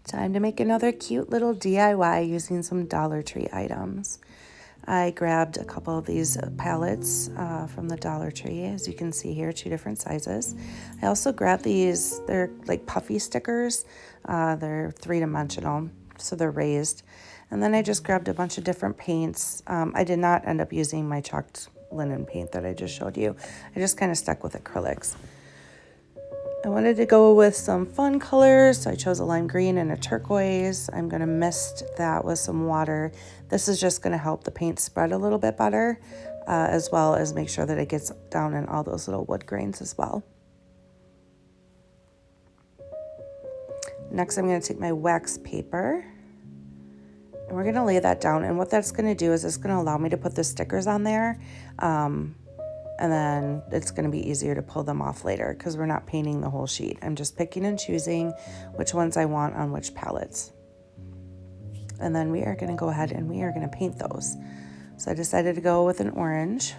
Time to make another cute little DIY using some Dollar Tree items. I grabbed a couple of these palettes from the Dollar Tree, as you can see here, 2 different sizes. I also grabbed these, they're like puffy stickers. They're 3-dimensional, so they're raised. And then I just grabbed a bunch of different paints. I did not end up using my chalked linen paint that I just showed you. I just kind of stuck with acrylics. I wanted to go with some fun colors, so I chose a lime green and a turquoise. I'm going to mist that with some water. This is just going to help the paint spread a little bit better, as well as make sure that it gets down in all those little wood grains as well. Next, I'm going to take my wax paper, and we're going to lay that down. And what that's going to do is it's going to allow me to put the stickers on there, and then it's going to be easier to pull them off later because we're not painting the whole sheet. I'm just picking and choosing which ones I want on which palettes. And then we are going to go ahead and we are going to paint those. So I decided to go with an orange.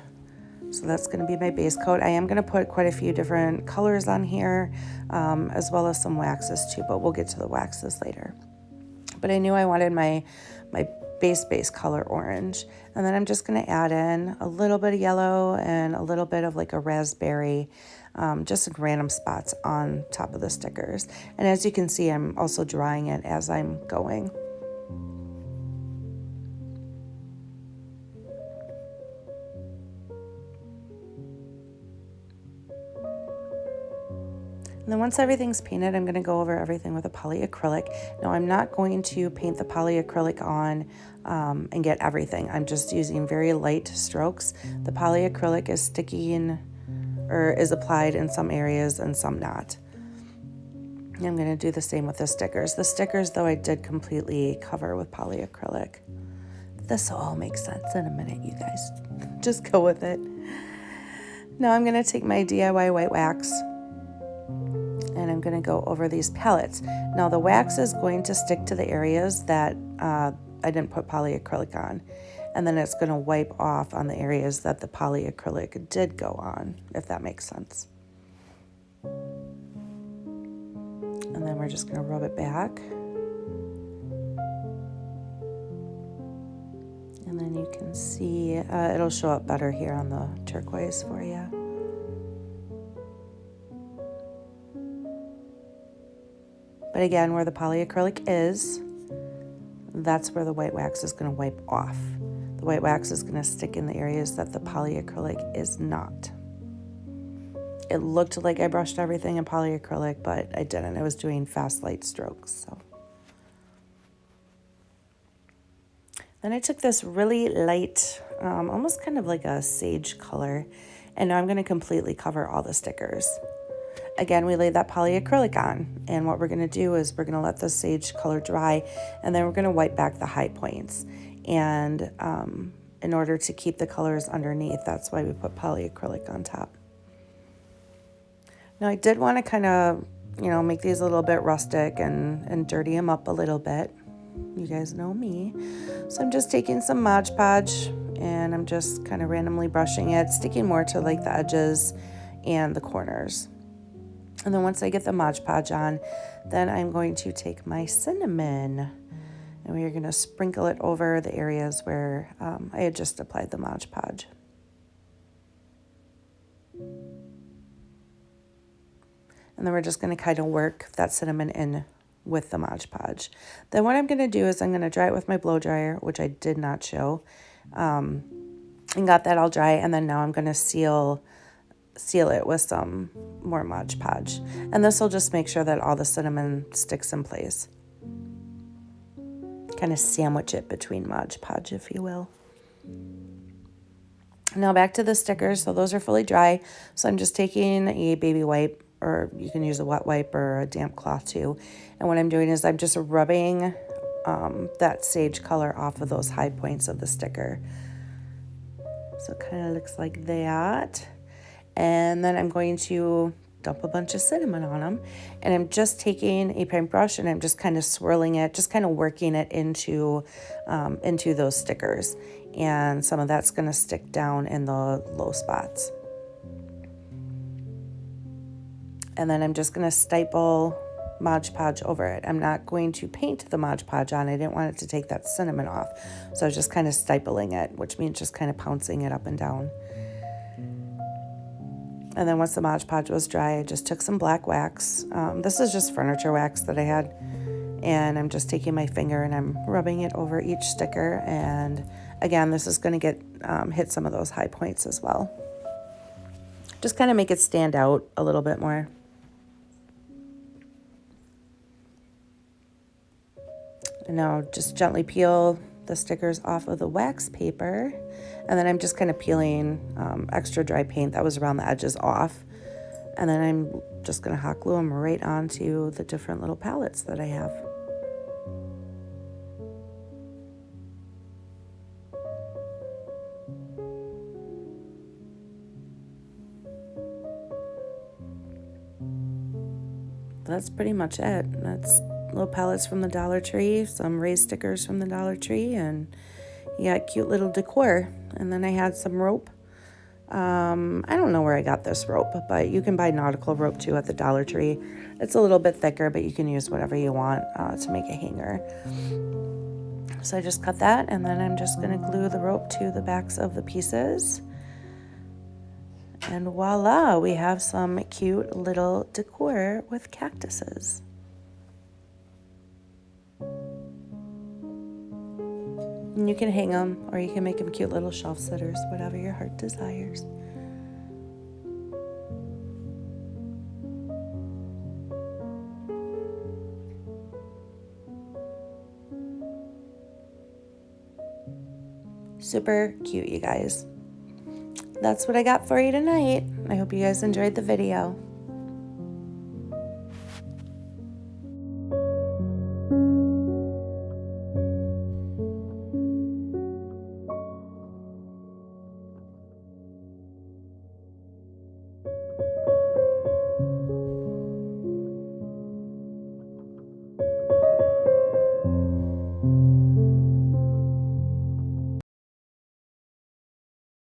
So that's going to be my base coat. I am going to put quite a few different colors on here, as well as some waxes too, but we'll get to the waxes later. But I knew I wanted my base color orange. And then I'm just going to add in a little bit of yellow and a little bit of like a raspberry, just in random spots on top of the stickers. And as you can see, I'm also drying it as I'm going. And then once everything's painted, I'm going to go over everything with a polyacrylic. Now, I'm not going to paint the polyacrylic on and get everything. I'm just using very light strokes. The polyacrylic is sticking or is applied in some areas and some not. And I'm going to do the same with the stickers. The stickers, though, I did completely cover with polyacrylic. This will all make sense in a minute, you guys. Just go with it. Now I'm going to take my DIY white wax, and I'm going to go over these palettes. Now the wax is going to stick to the areas that I didn't put polyacrylic on, and then it's going to wipe off on the areas that the polyacrylic did go on, if that makes sense. And then we're just going to rub it back. And then you can see it'll show up better here on the turquoise for you. But again, where the polyacrylic is, that's where the white wax is going to wipe off. The white wax is going to stick in the areas that the polyacrylic is not. It looked like I brushed everything in polyacrylic, but I didn't. I was doing fast, light strokes. So then I took this really light, almost kind of like a sage color, and now I'm going to completely cover all the stickers. Again, we laid that polyacrylic on, and what we're going to do is we're going to let the sage color dry, and then we're going to wipe back the high points. And in order to keep the colors underneath, that's why we put polyacrylic on top. Now, I did want to kind of, make these a little bit rustic and dirty them up a little bit. You guys know me. So I'm just taking some Mod Podge, and I'm just kind of randomly brushing it, sticking more to like the edges and the corners. And then once I get the Mod Podge on, then I'm going to take my cinnamon, and we are going to sprinkle it over the areas where I had just applied the Mod Podge. And then we're just going to kind of work that cinnamon in with the Mod Podge. Then what I'm going to do is I'm going to dry it with my blow dryer, which I did not show, and got that all dry. And then now I'm going to seal it with some more Mod Podge. And this will just make sure that all the cinnamon sticks in place. Kind of sandwich it between Mod Podge, if you will. Now back to the stickers. So those are fully dry. So I'm just taking a baby wipe, or you can use a wet wipe or a damp cloth too. And what I'm doing is I'm just rubbing that sage color off of those high points of the sticker. So it kind of looks like that. And then I'm going to dump a bunch of cinnamon on them. And I'm just taking a paintbrush and I'm just kind of swirling it, just kind of working it into those stickers. And some of that's going to stick down in the low spots. And then I'm just going to stipple Mod Podge over it. I'm not going to paint the Mod Podge on. I didn't want it to take that cinnamon off. So I was just kind of stipling it, which means just kind of pouncing it up and down. And then once the Mod Podge was dry, I just took some black wax. This is just furniture wax that I had. And I'm just taking my finger and I'm rubbing it over each sticker. And again, this is going to get hit some of those high points as well. Just kind of make it stand out a little bit more. And now just gently peel the stickers off of the wax paper. And then I'm just kind of peeling extra dry paint that was around the edges off. And then I'm just going to hot glue them right onto the different little palettes that I have. That's pretty much it. That's little palettes from the Dollar Tree, some raised stickers from the Dollar Tree, and you got cute little decor. And then I had some rope. I don't know where I got this rope, but you can buy nautical rope too at the Dollar Tree. It's a little bit thicker, but you can use whatever you want to make a hanger. So I just cut that, and then I'm just going to glue the rope to the backs of the pieces. And voila, we have some cute little decor with cactuses. And you can hang them, or you can make them cute little shelf sitters, whatever your heart desires. Super cute, you guys. That's what I got for you tonight. I hope you guys enjoyed the video.